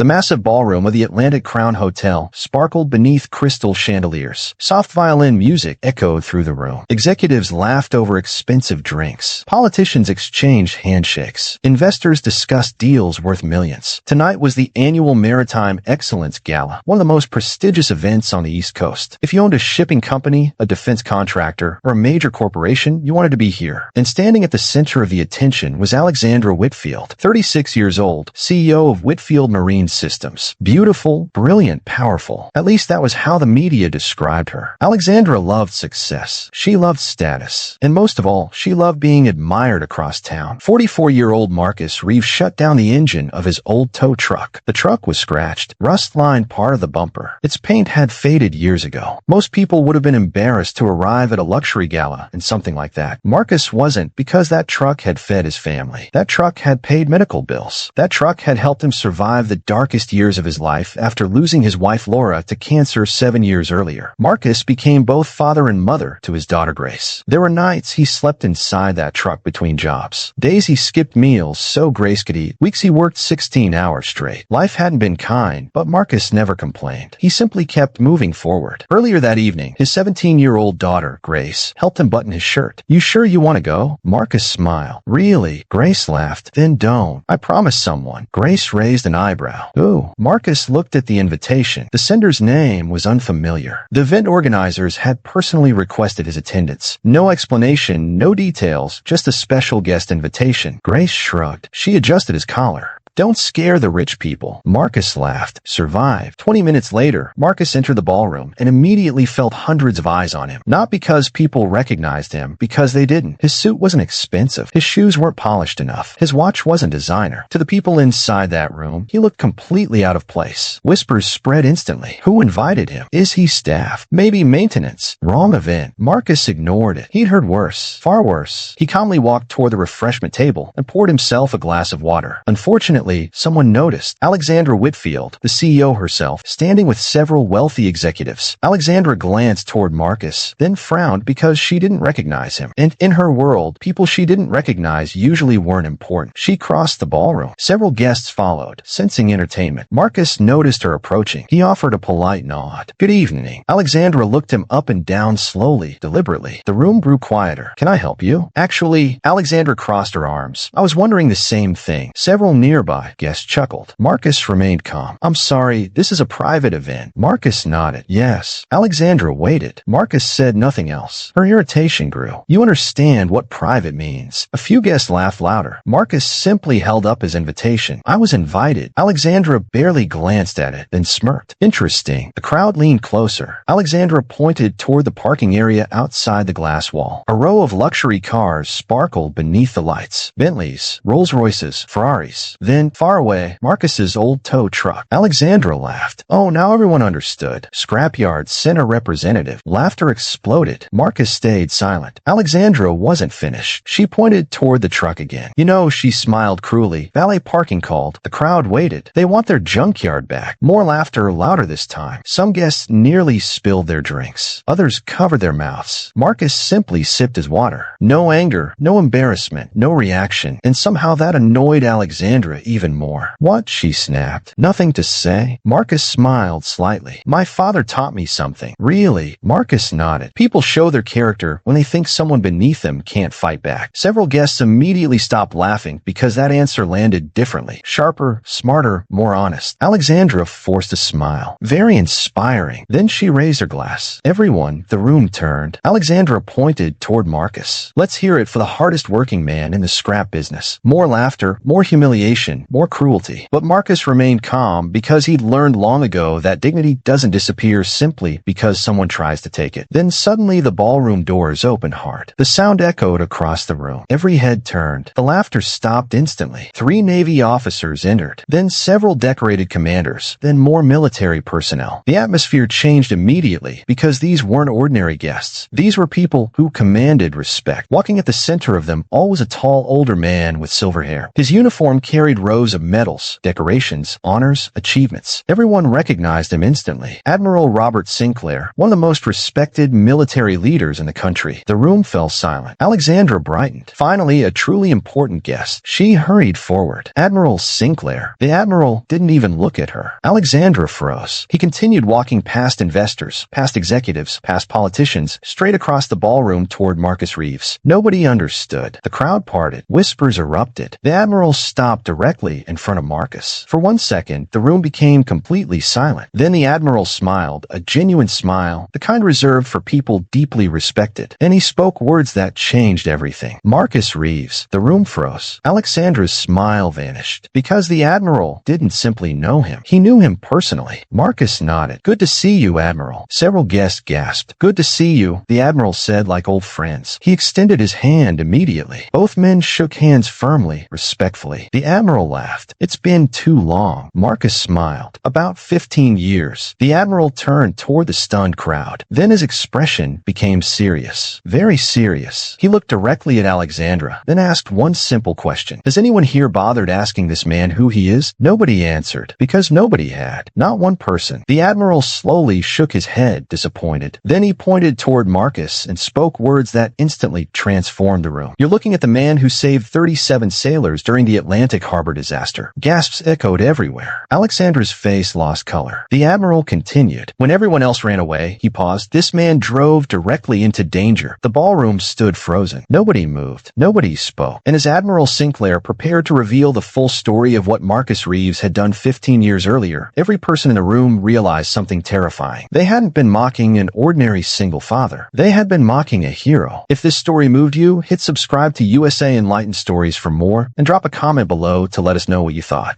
The massive ballroom of the Atlantic Crown Hotel sparkled beneath crystal chandeliers. Soft violin music echoed through the room. Executives laughed over expensive drinks. Politicians exchanged handshakes. Investors discussed deals worth millions. Tonight was the annual Maritime Excellence Gala, one of the most prestigious events on the East Coast. If you owned a shipping company, a defense contractor, or a major corporation, you wanted to be here. And standing at the center of the attention was Alexandra Whitfield, 36 years old, CEO of Whitfield Marine Systems. Beautiful, brilliant, powerful. At least that was how the media described her. Alexandra loved success. She loved status. And most of all, she loved being admired across town. 44-year-old Marcus Reeves shut down the engine of his old tow truck. The truck was scratched, rust-lined part of the bumper. Its paint had faded years ago. Most people would have been embarrassed to arrive at a luxury gala in something like that. Marcus wasn't, because that truck had fed his family. That truck had paid medical bills. That truck had helped him survive the darkest years of his life after losing his wife Laura to cancer 7 years earlier. Marcus became both father and mother to his daughter Grace. There were nights he slept inside that truck between jobs. Days he skipped meals so Grace could eat. Weeks he worked 16 hours straight. Life hadn't been kind, but Marcus never complained. He simply kept moving forward. Earlier that evening, his 17-year-old daughter, Grace, helped him button his shirt. "You sure you want to go?" Marcus smiled. "Really?" Grace laughed. "Then don't. I promised someone." Grace raised an eyebrow. "Ooh." Marcus looked at the invitation. The sender's name was unfamiliar. The event organizers had personally requested his attendance. No explanation, no details, just a special guest invitation. Grace shrugged. She adjusted his collar. "Don't scare the rich people." Marcus laughed. "Survive." 20 minutes later, Marcus entered the ballroom and immediately felt hundreds of eyes on him. Not because people recognized him, because they didn't. His suit wasn't expensive. His shoes weren't polished enough. His watch wasn't designer. To the people inside that room, he looked completely out of place. Whispers spread instantly. Who invited him? Is he staff? Maybe maintenance? Wrong event. Marcus ignored it. He'd heard worse. Far worse. He calmly walked toward the refreshment table and poured himself a glass of water. Unfortunately, someone noticed. Alexandra Whitfield, the CEO herself, standing with several wealthy executives. Alexandra glanced toward Marcus, then frowned because she didn't recognize him. And in her world, people she didn't recognize usually weren't important. She crossed the ballroom. Several guests followed, sensing entertainment. Marcus noticed her approaching. He offered a polite nod. "Good evening." Alexandra looked him up and down slowly, deliberately. The room grew quieter. "Can I help you?" "Actually," Alexandra crossed her arms. "I was wondering the same thing." Several nearby guests chuckled. Marcus remained calm. "I'm sorry, this is a private event." Marcus nodded. "Yes." Alexandra waited. Marcus said nothing else. Her irritation grew. "You understand what private means." A few guests laughed louder. Marcus simply held up his invitation. "I was invited." Alexandra barely glanced at it, then smirked. "Interesting." The crowd leaned closer. Alexandra pointed toward the parking area outside the glass wall. A row of luxury cars sparkled beneath the lights. Bentleys, Rolls-Royces, Ferraris. Then, far away, Marcus's old tow truck. Alexandra laughed. Oh, now everyone understood. Scrapyard sent a representative. Laughter exploded. Marcus stayed silent. Alexandra wasn't finished. She pointed toward the truck again. "You know," she smiled cruelly. "Valet parking called." The crowd waited. "They want their junkyard back." More laughter, louder this time. Some guests nearly spilled their drinks. Others covered their mouths. Marcus simply sipped his water. No anger, no embarrassment, no reaction. And somehow that annoyed Alexandra even more. "What?" she snapped. "Nothing to say?" Marcus smiled slightly. "My father taught me something." "Really?" Marcus nodded. People show their character when they think someone beneath them can't fight back. Several guests immediately stopped laughing because that answer landed differently. Sharper, smarter, more honest. Alexandra forced a smile. "Very inspiring." Then she raised her glass. Everyone, the room turned. Alexandra pointed toward Marcus. "Let's hear it for the hardest working man in the scrap business." More laughter, more humiliation, more cruelty. But Marcus remained calm because he'd learned long ago that dignity doesn't disappear simply because someone tries to take it. Then suddenly the ballroom doors opened hard. The sound echoed across the room. Every head turned. The laughter stopped instantly. 3 Navy officers entered. Then several decorated commanders. Then more military personnel. The atmosphere changed immediately because these weren't ordinary guests. These were people who commanded respect. Walking at the center of them all was a tall older man with silver hair. His uniform carried rows of medals, decorations, honors, achievements. Everyone recognized him instantly. Admiral Robert Sinclair, one of the most respected military leaders in the country. The room fell silent. Alexandra brightened. Finally, a truly important guest. She hurried forward. Admiral Sinclair. The Admiral didn't even look at her. Alexandra froze. He continued walking past investors, past executives, past politicians, straight across the ballroom toward Marcus Reeves. Nobody understood. The crowd parted. Whispers erupted. The Admiral stopped directly in front of Marcus. For 1 second, the room became completely silent. Then the Admiral smiled, a genuine smile, the kind reserved for people deeply respected. Then he spoke words that changed everything. Marcus Reeves. The room froze. Alexandra's smile vanished. Because the Admiral didn't simply know him. He knew him personally. Marcus nodded. "Good to see you, Admiral." Several guests gasped. "Good to see you," the Admiral said like old friends. He extended his hand immediately. Both men shook hands firmly, respectfully. The Admiral laughed. "It's been too long." Marcus smiled. "About 15 years." The Admiral turned toward the stunned crowd. Then his expression became serious. Very serious. He looked directly at Alexandra, then asked one simple question. "Has anyone here bothered asking this man who he is?" Nobody answered, because nobody had. Not one person. The Admiral slowly shook his head, disappointed. Then he pointed toward Marcus and spoke words that instantly transformed the room. "You're looking at the man who saved 37 sailors during the Atlantic harbor disaster." Gasps echoed everywhere. Alexandra's face lost color. The Admiral continued. "When everyone else ran away," he paused, "this man drove directly into danger." The ballroom stood frozen. Nobody moved. Nobody spoke. And as Admiral Sinclair prepared to reveal the full story of what Marcus Reeves had done 15 years earlier, every person in the room realized something terrifying. They hadn't been mocking an ordinary single father. They had been mocking a hero. If this story moved you, hit subscribe to USA Enlightened Stories for more, and drop a comment below to let us know what you thought.